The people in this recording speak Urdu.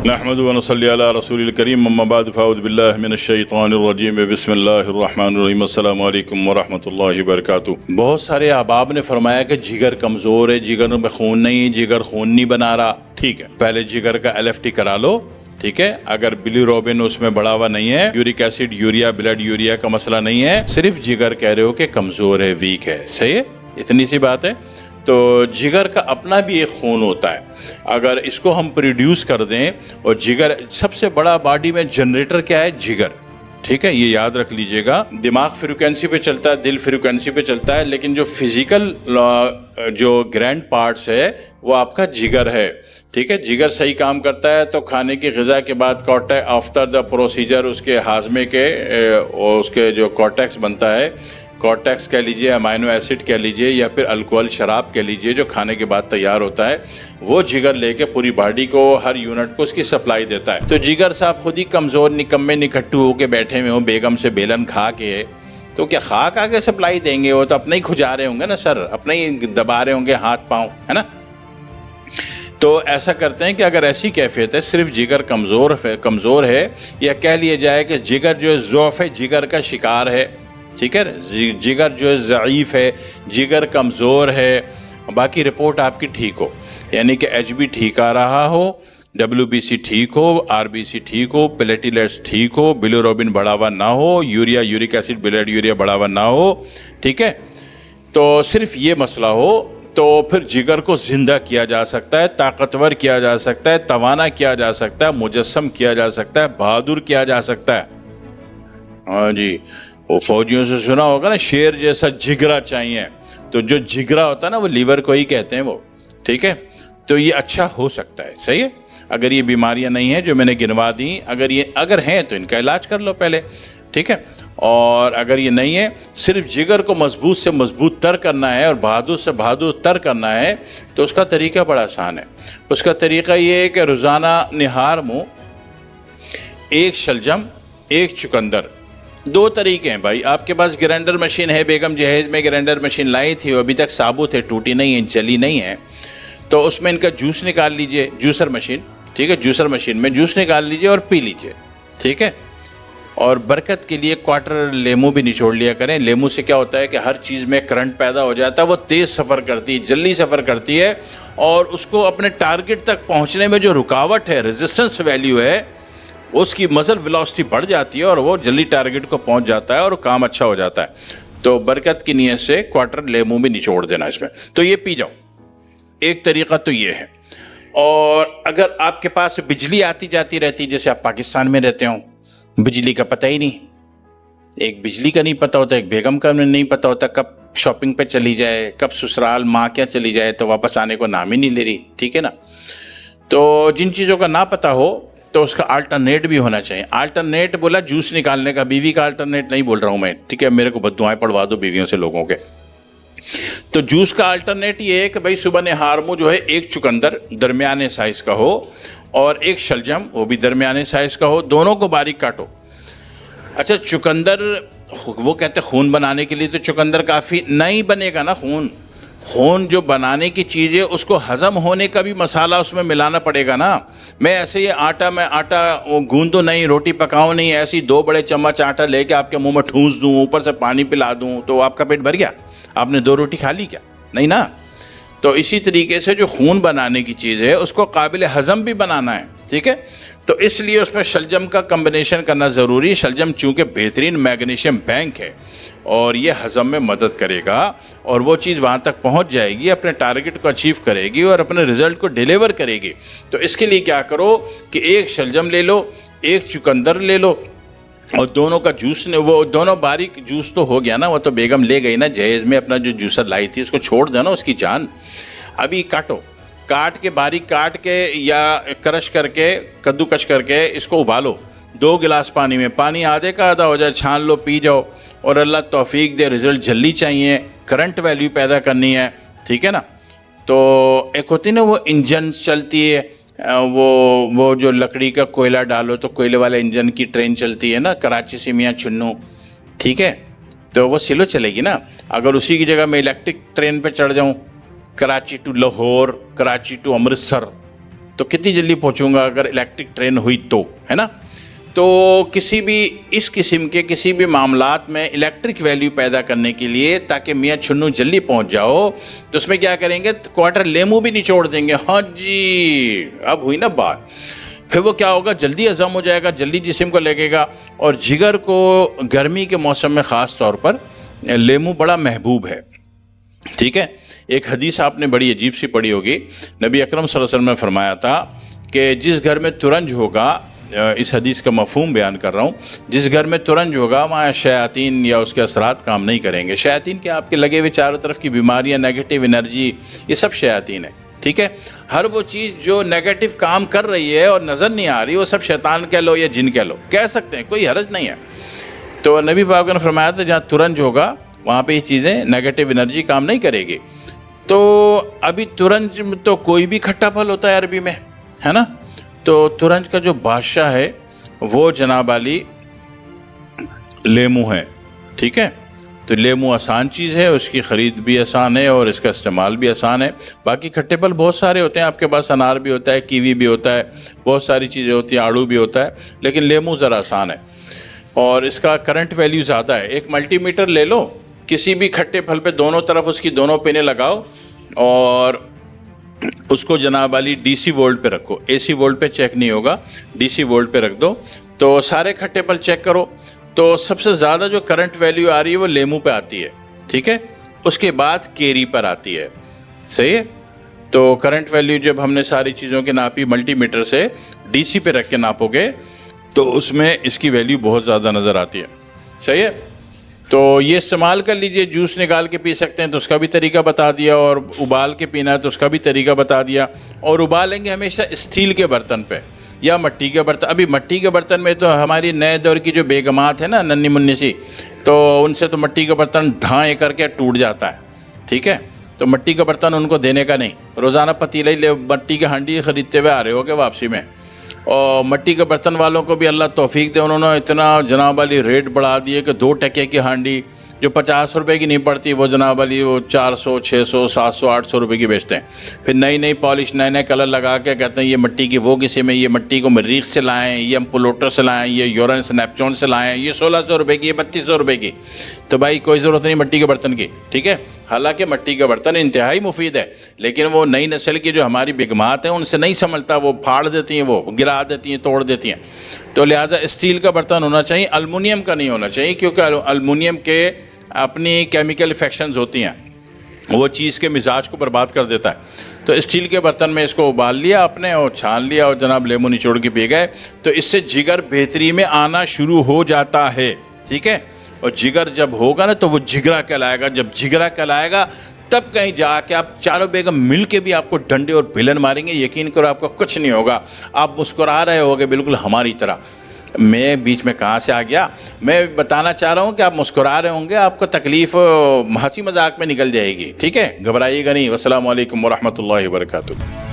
نحمد و نصلی علی رسول الکریم اما بعد فاعوذ باللہ من الشیطان الرجیم بسم اللہ الرحمن الرحیم السلام علیکم ورحمۃ اللہ وبرکاتہ۔ بہت سارے احباب نے فرمایا کہ جگر کمزور ہے، جگر میں خون نہیں، جگر خون نہیں بنا رہا۔ ٹھیک ہے، پہلے جگر کا LFT کرا لو، ٹھیک ہے۔ اگر بلیروبن اس میں بڑھا ہوا نہیں ہے، uric acid urea blood urea کا مسئلہ نہیں ہے، صرف جگر کہہ رہے ہو کہ کمزور ہے، ویک ہے، صحیح ہے، اتنی سی بات ہے۔ تو جگر کا اپنا بھی ایک خون ہوتا ہے، اگر اس کو ہم پروڈیوس کر دیں، اور جگر سب سے بڑا باڈی میں جنریٹر کیا ہے؟ جگر، ٹھیک ہے، یہ یاد رکھ لیجئے گا۔ دماغ فریکوینسی پہ چلتا ہے، دل فریکوینسی پہ چلتا ہے، لیکن جو فزیکل جو گرینڈ پارٹس ہے وہ آپ کا جگر ہے، ٹھیک ہے۔ جگر صحیح کام کرتا ہے تو کھانے کی غذا کے بعد آفٹر دا پروسیجر اس کے ہاضمے کے اس کے جو کارٹیکس بنتا ہے، کارٹیکس کہہ لیجئے، امائنو ایسڈ کہہ لیجئے، یا پھر الکوہل شراب کہہ لیجئے، جو کھانے کے بعد تیار ہوتا ہے، وہ جگر لے کے پوری باڈی کو، ہر یونٹ کو اس کی سپلائی دیتا ہے۔ تو جگر صاحب خود ہی کمزور نکمے نکھٹو ہو کے بیٹھے ہوئے ہوں، بیگم سے بیلن کھا کے، تو کیا خاک آگے سپلائی دیں گے؟ وہ تو اپنے ہی کھجا رہے ہوں گے نا سر، اپنے ہی دبا رہے ہوں گے ہاتھ پاؤں، ہے نا۔ تو ایسا کرتے ہیں کہ اگر ایسی کیفیت ہے، صرف جگر کمزور ہے، یا کہہ لیا جائے کہ جگر جو ہے ضعف جگر کا شکار ہے، ٹھیک ہے، جگر جو ہے ضعیف ہے، جگر کمزور ہے، باقی رپورٹ آپ کی ٹھیک ہو، یعنی کہ HB ٹھیک آ رہا ہو، WBC ٹھیک ہو، RBC ٹھیک ہو، پلیٹلیٹس ٹھیک ہو، بلیروبن بڑھاوا نہ ہو، urea uric acid blood urea بڑھاوا نہ ہو، ٹھیک ہے، تو صرف یہ مسئلہ ہو، تو پھر جگر کو زندہ کیا جا سکتا ہے، طاقتور کیا جا سکتا ہے، توانا کیا جا سکتا ہے، مجسم کیا جا سکتا ہے، بہادر کیا جا سکتا ہے۔ ہاں جی، وہ فوجیوں سے سنا ہوگا نا، شیر جیسا جگرا چاہیے، تو جو جگرا ہوتا ہے نا وہ لیور کو ہی کہتے ہیں وہ، ٹھیک ہے۔ تو یہ اچھا ہو سکتا ہے، صحیح ہے، اگر یہ بیماریاں نہیں ہیں جو میں نے گنوا دیں، اگر ہیں تو ان کا علاج کر لو پہلے، ٹھیک ہے۔ اور اگر یہ نہیں ہے، صرف جگر کو مضبوط سے مضبوط تر کرنا ہے اور بہادر سے بہادر تر کرنا ہے، تو اس کا طریقہ بڑا آسان ہے۔ اس کا طریقہ یہ ہے کہ روزانہ نہار منہ 1 شلجم 1 چقندر، 2 طریقے ہیں بھائی۔ آپ کے پاس گرینڈر مشین ہے، بیگم جہیز میں گرینڈر مشین لائی تھی، وہ ابھی تک ثابت ہے، ٹوٹی نہیں ہے، جلی نہیں ہے، تو اس میں ان کا جوس نکال لیجئے، جوسر مشین، ٹھیک ہے، جوسر مشین میں جوس نکال لیجئے اور پی لیجئے، ٹھیک ہے۔ اور برکت کے لیے کوارٹر لیمو بھی نچوڑ لیا کریں۔ لیمو سے کیا ہوتا ہے کہ ہر چیز میں کرنٹ پیدا ہو جاتا ہے، وہ تیز سفر کرتی ہے، جلدی سفر کرتی ہے، اور اس کو اپنے ٹارگٹ تک پہنچنے میں جو رکاوٹ ہے، ریزسٹنس ویلیو ہے، اس کی مزل ویلوسٹی بڑھ جاتی ہے، اور وہ جلدی ٹارگٹ کو پہنچ جاتا ہے اور کام اچھا ہو جاتا ہے۔ تو برکت کی نیت سے کوارٹر لیمو بھی نچوڑ دینا اس میں، تو یہ پی جاؤ۔ ایک طریقہ تو یہ ہے۔ اور اگر آپ کے پاس بجلی آتی جاتی رہتی، جیسے آپ پاکستان میں رہتے ہوں، بجلی کا پتہ ہی نہیں، ایک بجلی کا نہیں پتہ ہوتا، ایک بیگم کا نہیں پتہ ہوتا کب شاپنگ پہ چلی جائے، کب سسرال ماں کیا چلی جائے، تو واپس آنے کو نام ہی نہیں لے رہی، ٹھیک ہے نا۔ تو جن چیزوں کا نہ پتہ ہو تو اس کا آلٹرنیٹ بھی ہونا چاہیے۔ آلٹرنیٹ بولا جوس نکالنے کا، بیوی کا آلٹرنیٹ نہیں بول رہا ہوں میں، ٹھیک ہے، میرے کو بد دعائیں پڑھوا دو بیویوں سے لوگوں کے۔ تو جوس کا آلٹرنیٹ یہ ہے کہ بھائی صبح نہار منہ جو ہے 1 چقندر درمیانے سائز کا ہو، اور 1 شلجم وہ بھی درمیانے سائز کا ہو، دونوں کو باریک کاٹو۔ اچھا، چقندر وہ کہتے ہیں خون بنانے کے لیے، تو چقندر کافی نہیں بنے گا نا خون جو بنانے کی چیز ہے اس کو ہضم ہونے کا بھی مسالہ اس میں ملانا پڑے گا نا۔ میں ایسے ہی آٹا گوندوں نہیں، روٹی پکاؤں نہیں، ایسی 2 بڑے چمچ آٹا لے کے آپ کے منہ میں ٹھونس دوں، اوپر سے پانی پلا دوں، تو آپ کا پیٹ بھر گیا؟ آپ نے 2 روٹی کھا لی کیا؟ نہیں نا۔ تو اسی طریقے سے جو خون بنانے کی چیز ہے اس کو قابل ہضم بھی بنانا ہے، ٹھیک ہے۔ تو اس لیے اس میں شلجم کا کمبینیشن کرنا ضروری ہے۔ شلجم چونکہ بہترین میگنیشیم بینک ہے، اور یہ ہضم میں مدد کرے گا، اور وہ چیز وہاں تک پہنچ جائے گی، اپنے ٹارگٹ کو اچیو کرے گی اور اپنے رزلٹ کو ڈیلیور کرے گی۔ تو اس کے لیے کیا کرو کہ 1 شلجم لے لو، 1 چقندر لے لو، اور دونوں کا جوس وہ دونوں باریک جوس تو ہو گیا نا، وہ تو بیگم لے گئی نا جہیز میں، اپنا جو جوسر لائی تھی اس کو چھوڑ دینا اس کی جان۔ ابھی کاٹ کے باریک کاٹ کے یا کرش کر کے کدوکش کر کے اس کو ابالو 2 گلاس پانی میں، پانی آدھے کا آدھا ہو جائے، چھان لو، پی جاؤ، اور اللہ توفیق دے، رزلٹ جلدی چاہیے، کرنٹ ویلیو پیدا کرنی ہے، ٹھیک ہے نا۔ تو ایک ہوتی نا وہ انجن چلتی ہے، وہ جو لکڑی کا کوئلہ ڈالو تو کوئلے والے انجن کی ٹرین چلتی ہے نا، کراچی سے میاں چنو، ٹھیک ہے، تو وہ سلو چلے گی نا۔ اگر اسی کی جگہ میں الیکٹرک ٹرین پہ چڑھ جاؤں، کراچی ٹو لاہور، کراچی ٹو امرتسر، تو کتنی جلدی پہنچوں گا اگر الیکٹرک ٹرین ہوئی تو، ہے نا؟ تو کسی بھی اس قسم کے کسی بھی معاملات میں الیکٹرک ویلیو پیدا کرنے کے لیے تاکہ میاں چھنو جلدی پہنچ جاؤ، تو اس میں کیا کریں گے؟ کوارٹر لیمو بھی نچوڑ دیں گے. ہاں جی، اب ہوئی نا بات. پھر وہ کیا ہوگا؟ جلدی ہضم ہو جائے گا، جلدی جسم کو لگے گا. اور جگر کو گرمی کے موسم میں خاص طور پر لیمو بڑا محبوب ہے. ٹھیک ہے. ایک حدیث آپ نے بڑی عجیب سی پڑھی ہوگی. نبی اکرم صلی اللہ علیہ وسلم نے فرمایا تھا کہ جس گھر میں ترنج ہوگا، اس حدیث کا مفہوم بیان کر رہا ہوں، جس گھر میں ترنج ہوگا وہاں شیاطین یا اس کے اثرات کام نہیں کریں گے. شیاطین کے آپ کے لگے ہوئے چاروں طرف کی بیماریاں، نیگیٹو انرجی، یہ سب شیاطین ہیں. ٹھیک ہے. ہر وہ چیز جو نیگیٹو کام کر رہی ہے اور نظر نہیں آ رہی، وہ سب شیطان کہہ لو یا جن کہہ لو، کہہ سکتے ہیں، کوئی حرج نہیں ہے. تو نبی پاک نے فرمایا تھا جہاں ترنج ہوگا وہاں پہ یہ چیزیں نیگیٹو انرجی کام نہیں کرے گی. تو ابھی ترنج تو کوئی بھی کھٹا پھل ہوتا ہے عربی میں، ہے نا؟ تو ترنج کا جو بادشاہ ہے وہ جناب علی لیمو ہے. ٹھیک ہے. تو لیمو آسان چیز ہے، اس کی خرید بھی آسان ہے اور اس کا استعمال بھی آسان ہے. باقی کھٹے پھل بہت سارے ہوتے ہیں آپ کے پاس، انار بھی ہوتا ہے، کیوی بھی ہوتا ہے، بہت ساری چیزیں ہوتی ہیں، آڑو بھی ہوتا ہے، لیکن لیمو ذرا آسان ہے اور اس کا کرنٹ ویلیو زیادہ ہے. ایک ملٹی میٹر لے لو، کسی بھی کھٹے پھل پہ دونوں طرف اس کی دونوں پنیں لگاؤ اور اس کو جناب علی ڈی سی وولٹ پہ رکھو. اے سی وولٹ پہ چیک نہیں ہوگا، ڈی سی وولٹ پہ رکھ دو. تو سارے کھٹے پھل چیک کرو تو سب سے زیادہ جو کرنٹ ویلیو آ رہی ہے وہ لیمو پہ آتی ہے. ٹھیک ہے. اس کے بعد کیری پر آتی ہے. صحیح ہے. تو کرنٹ ویلیو جب ہم نے ساری چیزوں کی ناپی ملٹی میٹر سے، ڈی سی پہ رکھ کے ناپو گے تو اس میں اس کی ویلیو بہت زیادہ نظر آتی ہے. صحیح ہے. تو یہ استعمال کر لیجئے. جوس نکال کے پی سکتے ہیں تو اس کا بھی طریقہ بتا دیا، اور ابال کے پینا ہے تو اس کا بھی طریقہ بتا دیا. اور ابالیں گے ہمیشہ اسٹیل کے برتن پہ یا مٹی کے برتن. ابھی مٹی کے برتن میں تو ہماری نئے دور کی جو بیگمات ہیں نا، ننھی منی سی، تو ان سے تو مٹی کا برتن ڈھائیں کر کے ٹوٹ جاتا ہے. ٹھیک ہے. تو مٹی کا برتن ان کو دینے کا نہیں. روزانہ پتیلہ ہی مٹی کے ہانڈی خریدتے ہوئے آ رہے ہوگے واپسی میں. اور مٹی کے برتن والوں کو بھی اللہ توفیق دے، انہوں نے اتنا جناب علی ریٹ بڑھا دیے کہ 2 ٹکے کی ہانڈی جو 50 روپے کی نہیں پڑتی وہ جناب علی وہ 400 600 700 800 روپے کی بیچتے ہیں. پھر نئی پالش، نئے کلر لگا کے کہتے ہیں یہ مٹی کی وہ قسم ہے، یہ مٹی کو مریخ سے لائیں، یہ ہم پلوٹر سے لائیں، یہ یورینس نیپچون سے لائیں، یہ 1600 روپے کی، یہ 3200 روپے کی. تو بھائی کوئی ضرورت نہیں مٹی کے برتن کی. ٹھیک ہے. حالانکہ مٹی کا برتن انتہائی مفید ہے، لیکن وہ نئی نسل کی جو ہماری بیگمات ہیں ان سے نہیں سمجھتا، وہ پھاڑ دیتی ہیں، وہ گرا دیتی ہیں، توڑ دیتی ہیں. تو لہٰذا اسٹیل کا برتن ہونا چاہیے، الومینیم کا نہیں ہونا چاہیے، کیونکہ الومینیم کے اپنی کیمیکل افیکشنز ہوتی ہیں، وہ چیز کے مزاج کو برباد کر دیتا ہے. تو اسٹیل کے برتن میں اس کو ابال لیا آپ نے اور چھان لیا اور جناب لیمو نچوڑ کے پی گئے، تو اس سے جگر بہتری میں آنا شروع ہو جاتا ہے. ٹھیک ہے. اور جگر جب ہوگا نا تو وہ جگرا کہلائے گا. جب جگرا کہلائے گا تب کہیں جا کے آپ چاروں بیگم مل کے بھی آپ کو ڈنڈے اور بھلن ماریں گے، یقین کرو آپ کو کچھ نہیں ہوگا. آپ مسکرا رہے ہوگے بالکل ہماری طرح. میں بیچ میں کہاں سے آ گیا؟ میں بتانا چاہ رہا ہوں کہ آپ مسکرا رہے ہوں گے، آپ کو تکلیف ہنسی مذاق میں نکل جائے گی. ٹھیک ہے. گھبرائیے گا نہیں. والسلام علیکم ورحمۃ اللہ وبرکاتہ.